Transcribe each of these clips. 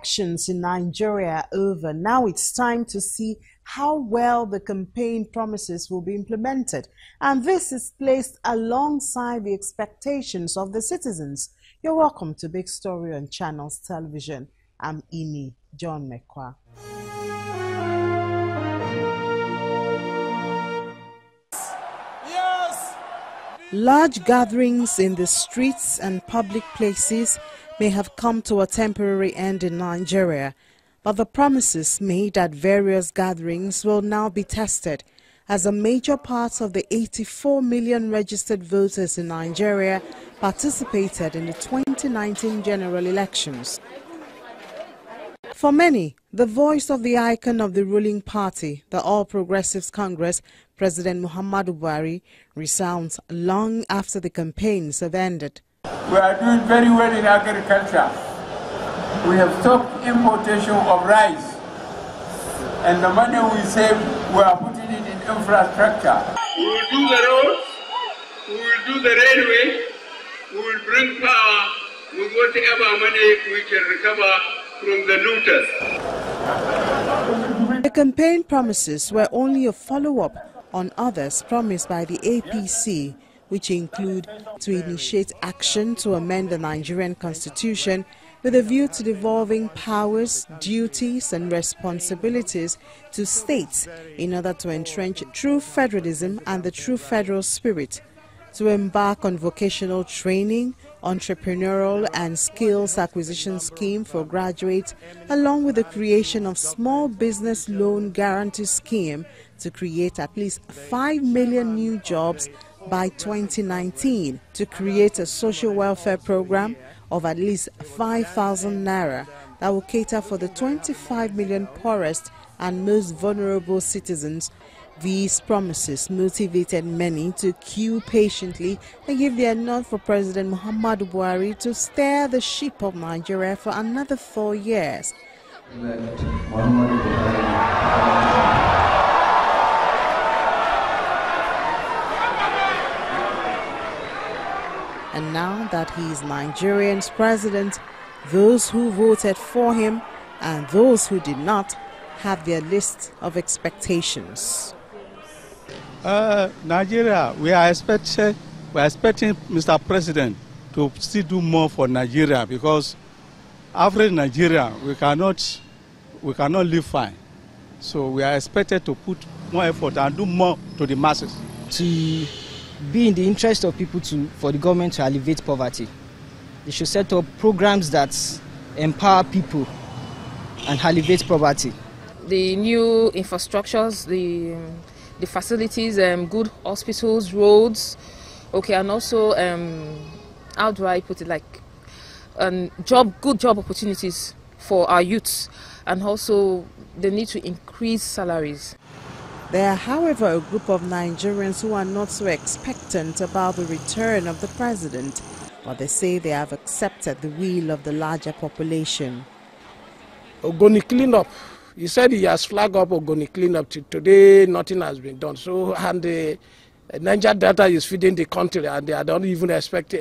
elections in Nigeria are over. Now it's time to see how well the campaign promises will be implemented. And this is placed alongside the expectations of the citizens. You're welcome to Big Story on Channels Television. I'm Ini John Mekwa. Large gatherings in the streets and public places may have come to a temporary end in Nigeria, but the promises made at various gatherings will now be tested as a major part of the 84 million registered voters in Nigeria participated in the 2019 general elections. For many, the voice of the icon of the ruling party, the All Progressives Congress, President Muhammadu Buhari, resounds long after the campaigns have ended. We are doing very well in agriculture. We have stopped importation of rice, and the money we save, we are putting it in infrastructure. We will do the roads, we will do the railway, we will bring power with whatever money we can recover from the looters. The campaign promises were only a follow-up on others promised by the APC, which include to initiate action to amend the Nigerian constitution with a view to devolving powers, duties and responsibilities to states in order to entrench true federalism and the true federal spirit, to embark on vocational training, entrepreneurial and skills acquisition scheme for graduates, along with the creation of small business loan guarantee scheme to create at least 5 million new jobs by 2019, to create a social welfare program of at least 5,000 naira that will cater for the 25 million poorest and most vulnerable citizens. These promises motivated many to queue patiently and give their nod for President Muhammadu Buhari to steer the ship of Nigeria for another 4 years. And now that he is Nigeria's president, those who voted for him and those who did not have their list of expectations. Nigeria, we are expecting Mr. President to still do more for Nigeria, because average Nigeria, we cannot live fine. So we are expected to put more effort and do more to the masses. To be in the interest of people, for the government to alleviate poverty, they should set up programs that empower people and alleviate poverty. The new infrastructures, the facilities, good hospitals, roads, okay, and also how do I put it, like good job opportunities for our youths, and also the need to increase salaries. There are, however, a group of Nigerians who are not so expectant about the return of the president, but they say they have accepted the will of the larger population. Ogoni cleanup. He said he has flagged up Ogoni cleanup. Today, nothing has been done. So, and the Niger Delta is feeding the country, and they are not even respecting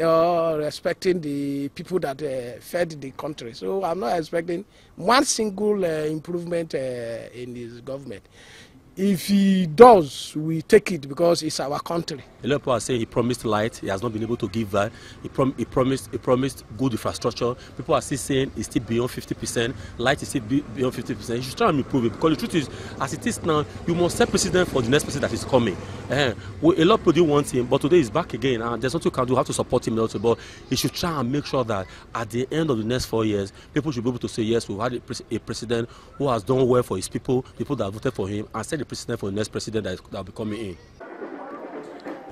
the people that fed the country. So, I'm not expecting one single improvement in his government. If he does, we take it because it's our country. A lot of people are saying he promised light. He has not been able to give that. He promised good infrastructure. People are still saying it's still beyond 50%. Light is still beyond 50%. You should try and improve it, because the truth is, as it is now, you must set precedent for the next president that is coming. A lot of people do want him, but today he's back again, and there's nothing you can do. You have to support him also. But he should try and make sure that at the end of the next 4 years, people should be able to say, yes, we've had a president who has done well for his people that voted for him, and set the precedent for the next president that will be coming in.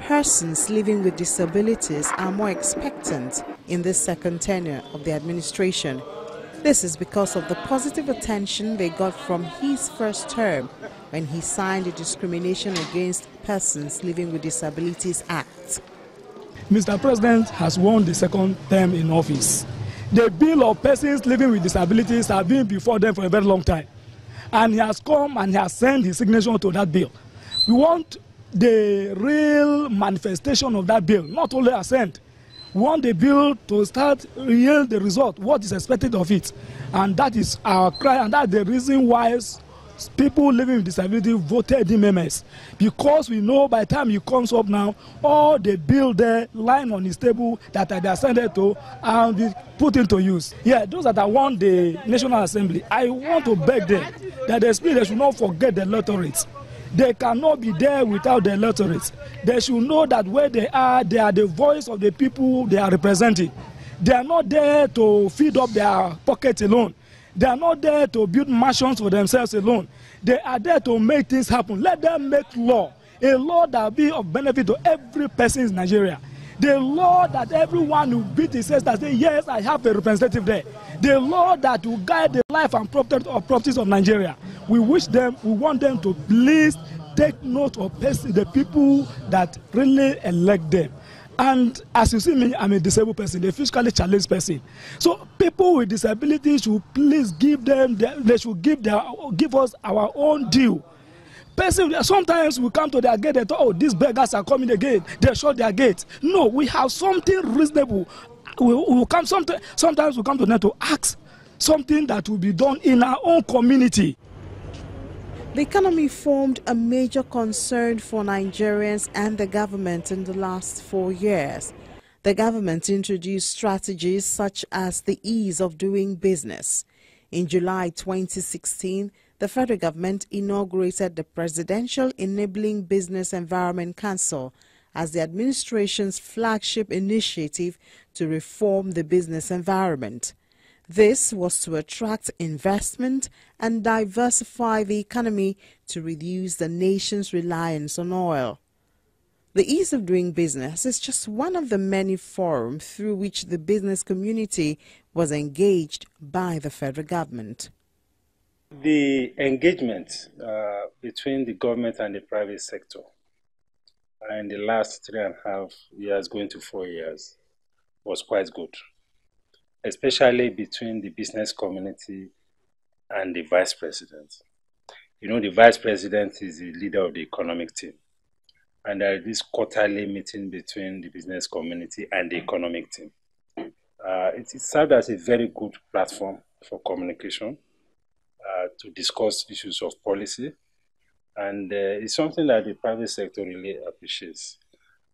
Persons living with disabilities are more expectant in this second tenure of the administration. This is because of the positive attention they got from his first term, when he signed the Discrimination Against Persons Living with Disabilities Act. Mr. President has won the second term in office. The bill of persons living with disabilities has been before them for a very long time. And he has come and he has sent his signature to that bill. We want the real manifestation of that bill, not only assent. We want the bill to start yield the result, what is expected of it. And that is our cry, and that's the reason why people living with disability voted in MS. Because we know by the time he comes up now, all the bill there lying on his table that they are sent to and be put into use. Yeah, those that won the National Assembly, I want to beg them that they should not forget the electorate. They cannot be there without the electorate. They should know that where they are the voice of the people they are representing. They are not there to feed up their pockets alone. They are not there to build mansions for themselves alone. They are there to make things happen. Let them make law, a law that will be of benefit to every person in Nigeria. The law that everyone will beat his chest and say, yes, I have a representative there. The law that will guide the life and properties of Nigeria. We want them to please take note of the people that really elect them. And as you see me, I'm a disabled person, a physically challenged person. So people with disabilities should please give us our own due. Sometimes we come to their gate and oh, these beggars are coming again. They shut their gates. No, we have something reasonable. Sometimes we come to them to ask something that will be done in our own community. The economy formed a major concern for Nigerians and the government in the last 4 years. The government introduced strategies such as the ease of doing business. In July 2016, the federal government inaugurated the Presidential Enabling Business Environment Council as the administration's flagship initiative to reform the business environment. This was to attract investment and diversify the economy to reduce the nation's reliance on oil. The ease of doing business is just one of the many forums through which the business community was engaged by the federal government. The engagement between the government and the private sector in the last 3.5 years, going to 4 years, was quite good, especially between the business community and the vice president. You know, the vice president is the leader of the economic team. And there is this quarterly meeting between the business community and the economic team. It served as a very good platform for communication to discuss issues of policy. And it's something that the private sector really appreciates.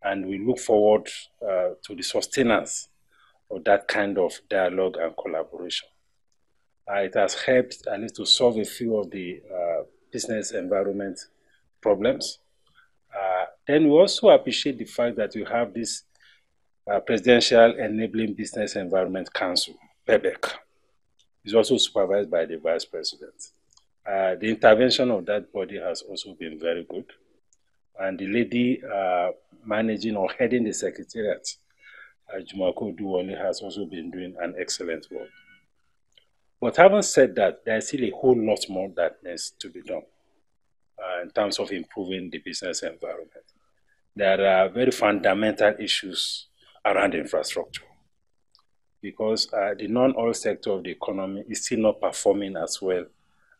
And we look forward to the sustenance of that kind of dialogue and collaboration. It has helped at least to solve a few of the business environment problems. Then we also appreciate the fact that we have this Presidential Enabling Business Environment Council, PEBEC. It's also supervised by the Vice President. The intervention of that body has also been very good. And the lady managing or heading the secretariat, Jumako Duwole, has also been doing an excellent work. But having said that, there is still a whole lot more that needs to be done in terms of improving the business environment. There are very fundamental issues around infrastructure because the non-oil sector of the economy is still not performing as well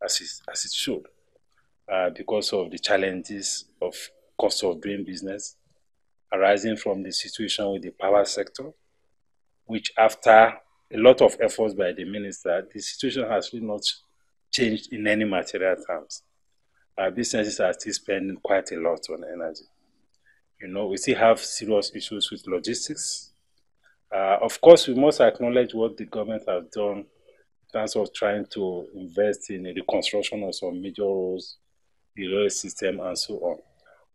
as it should because of the challenges of cost of doing business arising from the situation with the power sector, which after a lot of efforts by the minister, the situation has really not changed in any material terms. Businesses are still spending quite a lot on energy. You know, we still have serious issues with logistics. Of course, we must acknowledge what the government has done in terms of trying to invest in the reconstruction of some major roads, the rail system, and so on.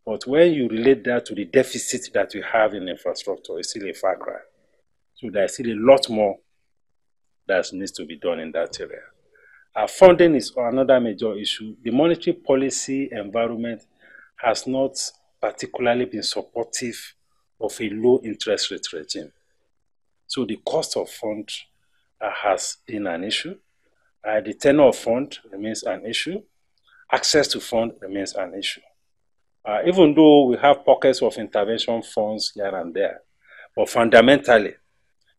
But when you relate that to the deficit that we have in infrastructure, it's still a far cry. So there's still a lot more that needs to be done in that area. Funding is another major issue. The monetary policy environment has not particularly been supportive of a low interest rate regime. So the cost of funds has been an issue. The tenure of fund remains an issue. Access to fund remains an issue. Even though we have pockets of intervention funds here and there, but fundamentally,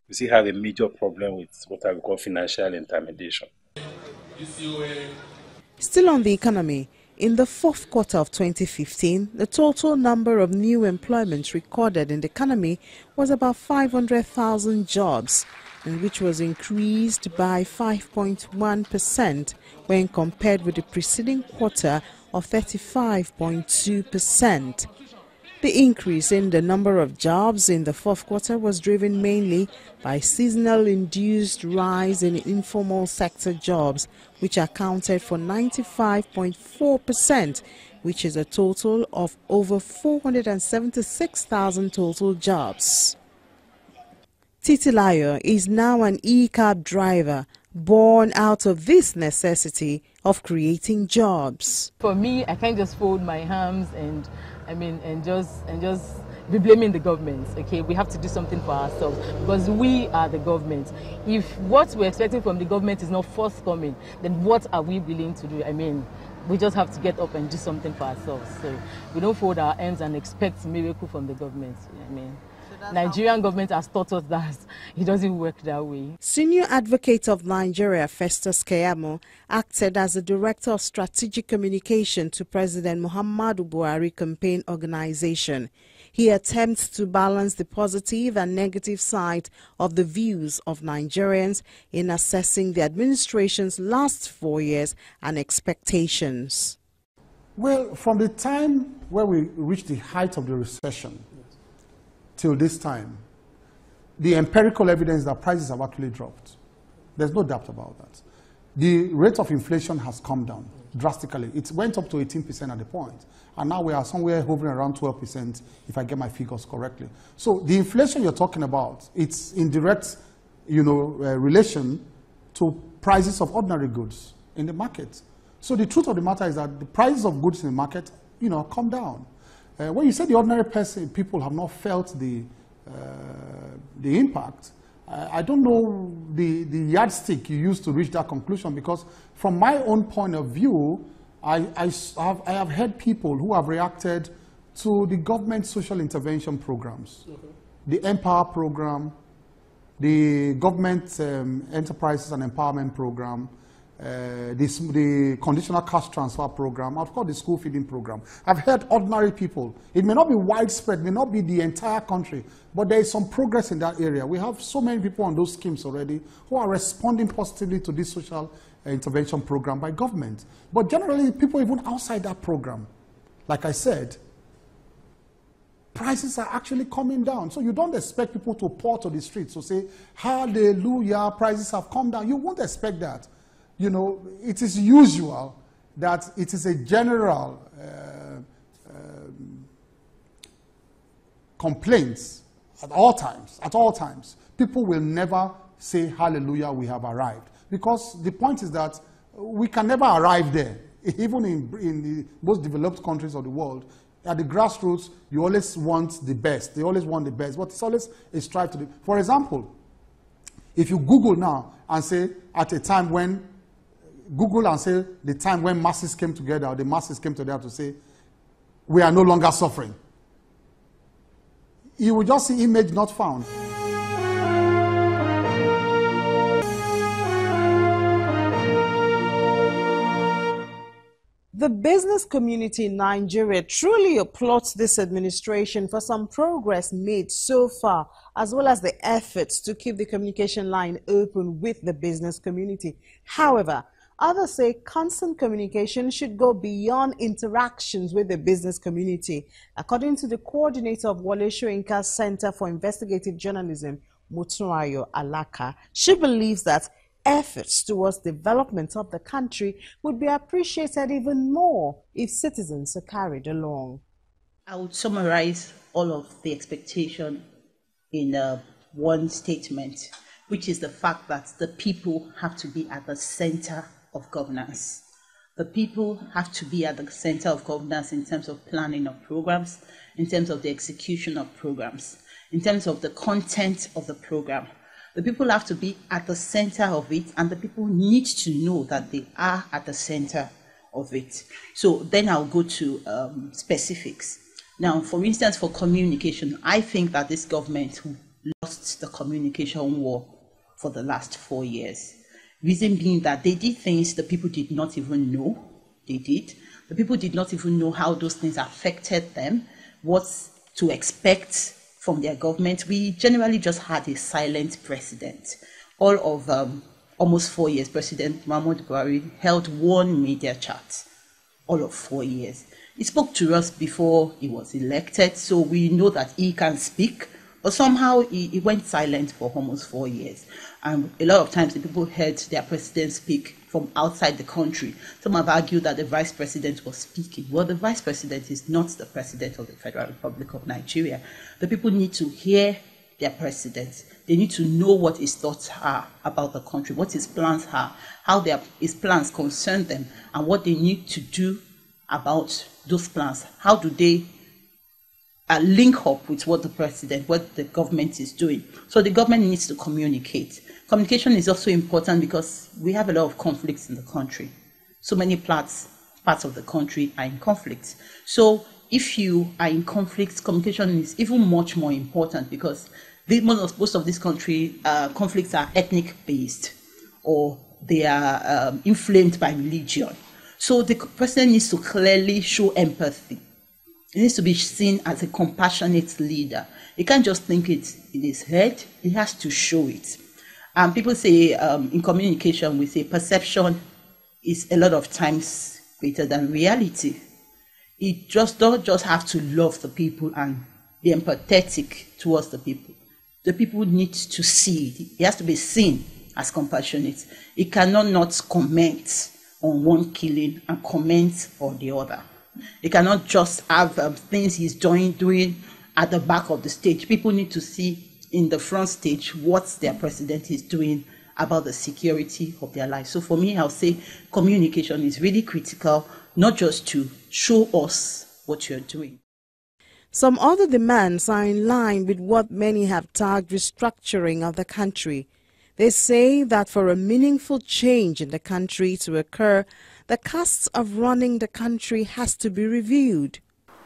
we still have a major problem with what I would call financial intermediation. Still on the economy, In the fourth quarter of 2015, the total number of new employments recorded in the economy was about 500,000 jobs, and which was increased by 5.1% when compared with the preceding quarter of 35.2%. The increase in the number of jobs in the fourth quarter was driven mainly by seasonal-induced rise in informal sector jobs, which accounted for 95.4%, which is a total of over 476,000 total jobs. Titilayo is now an e-cab driver, born out of this necessity of creating jobs. For me, I can't just fold my hands and just be blaming the government. Okay, we have to do something for ourselves because we are the government. If what we're expecting from the government is not forthcoming, then what are we willing to do? We just have to get up and do something for ourselves. So we don't fold our hands and expect miracle from the government. Nigerian government has taught us that it doesn't work that way. Senior Advocate of Nigeria, Festus Keyamo, acted as the Director of Strategic Communication to President Muhammadu Buhari campaign organization. He attempts to balance the positive and negative side of the views of Nigerians in assessing the administration's last 4 years and expectations. Well, from the time where we reached the height of the recession, till this time, the empirical evidence that prices have actually dropped. There's no doubt about that. The rate of inflation has come down drastically. It went up to 18% at the point, and now we are somewhere hovering around 12%, if I get my figures correctly. So the inflation you're talking about, it's in direct, relation to prices of ordinary goods in the market. So the truth of the matter is that the prices of goods in the market, come down. When you say the ordinary people have not felt the impact, I don't know the yardstick you used to reach that conclusion, because from my own point of view, I have heard people who have reacted to the government social intervention programs, the Empower program, the government enterprises and empowerment program, the conditional cash transfer program, of course the school feeding program. I've heard ordinary people. It may not be widespread, may not be the entire country, but there is some progress in that area. We have so many people on those schemes already who are responding positively to this social intervention program by government. But generally, people even outside that program, like I said, prices are actually coming down. So you don't expect people to pour to the streets to say, hallelujah, prices have come down. You won't expect that. It is usual that it is a general complaint at all times. At all times, people will never say, hallelujah, we have arrived. Because the point is that we can never arrive there. Even in the most developed countries of the world, at the grassroots, you always want the best. They always want the best, but it's always a strive to do. For example, if you Google now and say, at a time when Google and say the time when masses came together, or the masses came together to say, we are no longer suffering, you will just see image not found. The business community in Nigeria truly applauds this administration for some progress made so far, as well as the efforts to keep the communication line open with the business community. However, others say constant communication should go beyond interactions with the business community. According to the coordinator of Wole Soyinka's Center for Investigative Journalism, Motunrayo Alaka, she believes that efforts towards development of the country would be appreciated even more if citizens are carried along. I would summarize all of the expectation in one statement, which is the fact that the people have to be at the center of governance. The people have to be at the center of governance in terms of planning of programs, in terms of the execution of programs, in terms of the content of the program. The people have to be at the center of it, and the people need to know that they are at the center of it. So then I'll go to specifics. Now, for instance, for communication, I think that this government lost the communication war for the last 4 years. Reason being that they did things the people did not even know they did. The people did not even know how those things affected them, what to expect from their government. We generally just had a silent president. All of almost 4 years, President Muhammadu Buhari held one media chat, all of 4 years. He spoke to us before he was elected, so we know that he can speak, but somehow he went silent for almost 4 years. And a lot of times the people heard their president speak from outside the country. Some have argued that the vice president was speaking. Well, the vice president is not the president of the Federal Republic of Nigeria. The people need to hear their president. They need to know what his thoughts are about the country, what his plans are, how his plans concern them, and what they need to do about those plans. How do they link up with what the government is doing? So the government needs to communicate. Communication is also important because we have a lot of conflicts in the country. So many parts of the country are in conflict. So if you are in conflict, communication is even much more important because most of these conflicts are ethnic based, or they are inflamed by religion. So the president needs to clearly show empathy. He needs to be seen as a compassionate leader. He can't just think it in his head. He has to show it. People say in communication, we say perception is a lot of times greater than reality. You don't just have to love the people and be empathetic towards the people. The people need to see it. He has to be seen as compassionate. He cannot not comment on one killing and comment on the other. He cannot just have things he's doing at the back of the stage. People need to see in the front stage what their president is doing about the security of their lives. So for me, I'll say communication is really critical, not just to show us what you're doing. Some other demands are in line with what many have tagged restructuring of the country. They say that for a meaningful change in the country to occur, the costs of running the country has to be reviewed.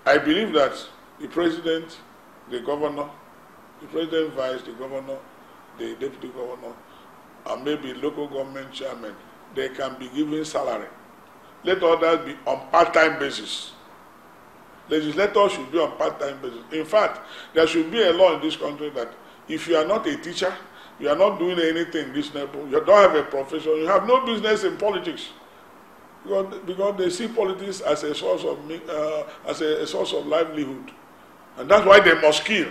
I believe that the president, the governor, the president, vice, the governor, the deputy governor, and maybe local government chairman, they can be given salary. Let others be on part-time basis. Legislators should be on part-time basis. In fact, there should be a law in this country that if you are not a teacher, you are not doing anything reasonable, you don't have a profession, you have no business in politics. Because they see politics as a source of livelihood. And that's why they must kill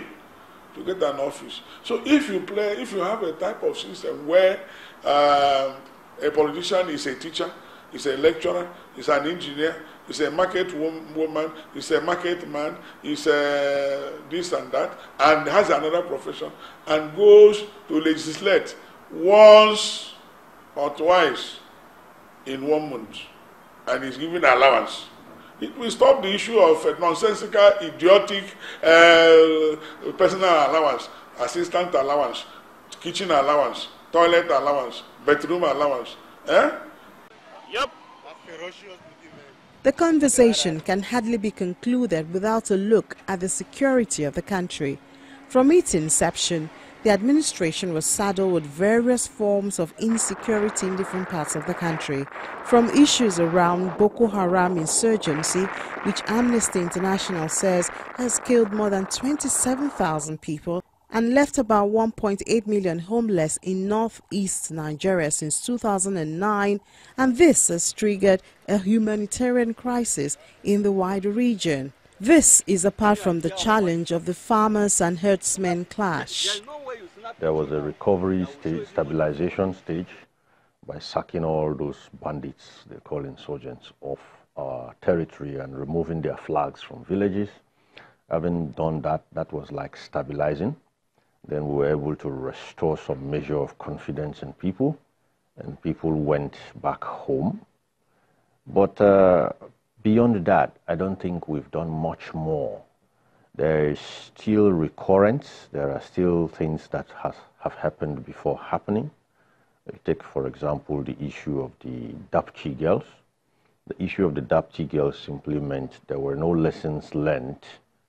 to get an office. So if you have a type of system where a politician is a teacher, is a lecturer, is an engineer, is a market woman, is a market man, is a this and that, and has another profession, and goes to legislate once or twice in 1 month, and is given allowance, it will stop the issue of nonsensical, idiotic personal allowance, assistant allowance, kitchen allowance, toilet allowance, bedroom allowance. Yep. The conversation can hardly be concluded without a look at the security of the country. From its inception, the administration was saddled with various forms of insecurity in different parts of the country, from issues around Boko Haram insurgency, which Amnesty International says has killed more than 27,000 people and left about 1.8 million homeless in northeast Nigeria since 2009, and this has triggered a humanitarian crisis in the wider region. This is apart from the challenge of the farmers and herdsmen clash. There was a recovery stage, stabilization stage, by sacking all those bandits, they call insurgents, off our territory and removing their flags from villages. Having done that, that was like stabilizing. Then we were able to restore some measure of confidence in people, and people went back home. But beyond that, I don't think we've done much more. There is still recurrence. There are still things that have happened before happening. Take, for example, the issue of the Dapchi girls. The issue of the Dapchi girls simply meant there were no lessons learned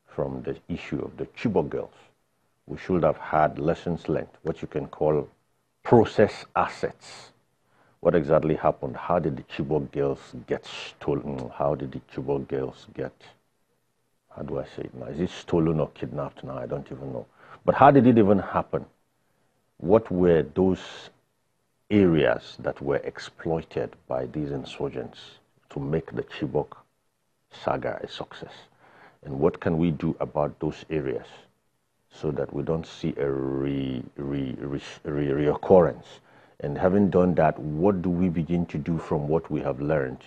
from the issue of the Chibok girls. We should have had lessons learned, what you can call process assets. What exactly happened? How did the Chibok girls get stolen? How did the Chibok girls get, how do I say it now? Is it stolen or kidnapped now? I don't even know. But how did it even happen? What were those areas that were exploited by these insurgents to make the Chibok saga a success? And what can we do about those areas so that we don't see a reoccurrence? And having done that, what do we begin to do from what we have learned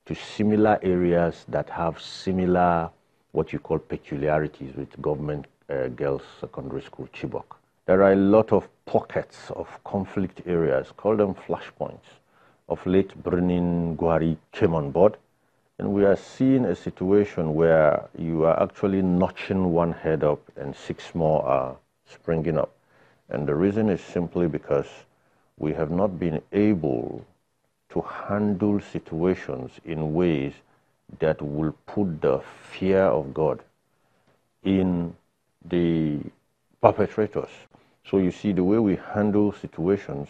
to similar areas that have similar, what you call peculiarities with government girls secondary school Chibok? There are a lot of pockets of conflict areas, call them flashpoints. Of late, Birnin Gwari came on board, and we are seeing a situation where you are actually notching one head up and 6 more are springing up. And the reason is simply because we have not been able to handle situations in ways that will put the fear of God in the perpetrators. So you see, the way we handle situations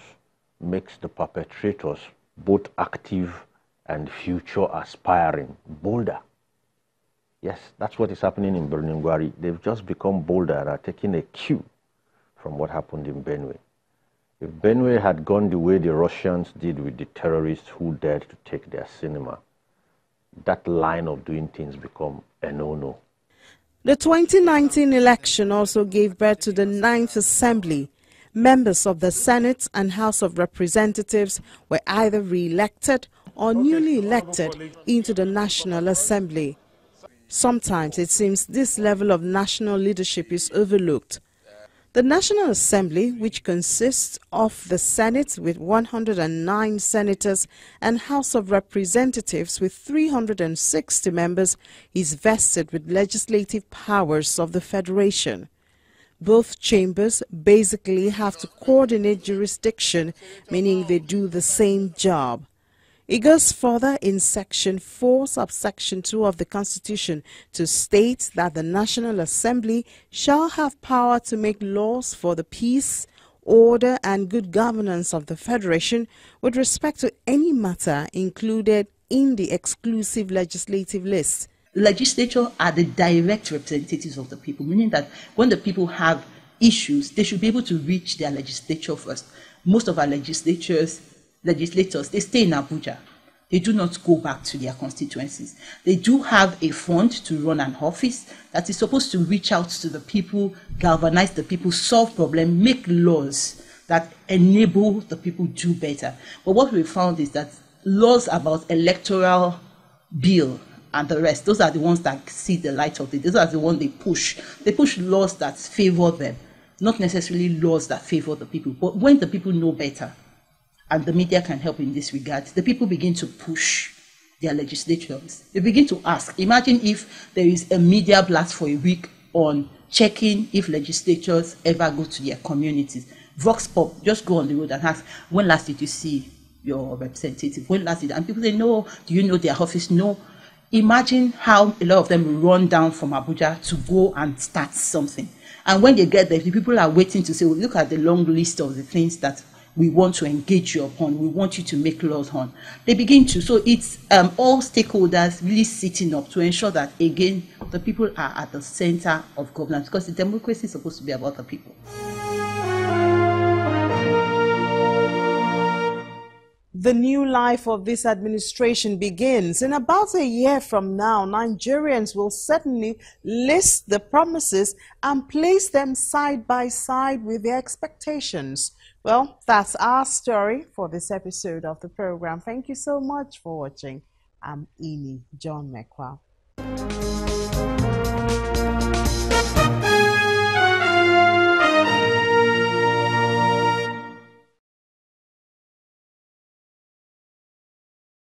makes the perpetrators both active and future aspiring, bolder. Yes, that's what is happening in Birnin Gwari. They've just become bolder and are taking a cue from what happened in Benue. If Benue had gone the way the Russians did with the terrorists who dared to take their cinema, that line of doing things become a no-no. The 2019 election also gave birth to the 9th Assembly. Members of the Senate and House of Representatives were either re-elected or newly elected into the National Assembly. Sometimes it seems this level of national leadership is overlooked. The National Assembly, which consists of the Senate with 109 senators and House of Representatives with 360 members, is vested with legislative powers of the Federation. Both chambers basically have to coordinate jurisdiction, meaning they do the same job. It goes further in Section 4, subsection 2 of the Constitution to state that the National Assembly shall have power to make laws for the peace, order and good governance of the Federation with respect to any matter included in the exclusive legislative list. Legislature are the direct representatives of the people, meaning that when the people have issues, they should be able to reach their legislature first. Most of our legislators, they stay in Abuja. They do not go back to their constituencies. They do have a fund to run an office that is supposed to reach out to the people, galvanize the people, solve problems, make laws that enable the people do better. But what we found is that laws about electoral bill and the rest, those are the ones that see the light of it. Those are the ones they push. They push laws that favor them, not necessarily laws that favor the people. But when the people know better, and the media can help in this regard, the people begin to push their legislatures. They begin to ask. Imagine if there is a media blast for a week on checking if legislatures ever go to their communities. Vox Pop, just go on the road and ask, when last did you see your representative? When last did, and people say, no. Do you know their office? No. Imagine how a lot of them run down from Abuja to go and start something. And when they get there, the people are waiting to say, well, look at the long list of the things that we want to engage you upon, we want you to make laws on. They begin to, so it's all stakeholders really sitting up to ensure that, again, the people are at the center of governance, because the democracy is supposed to be about the people. The new life of this administration begins. In about a year from now, Nigerians will certainly list the promises and place them side by side with their expectations. Well, that's our story for this episode of the program. Thank you so much for watching. I'm Ini John Mekwa.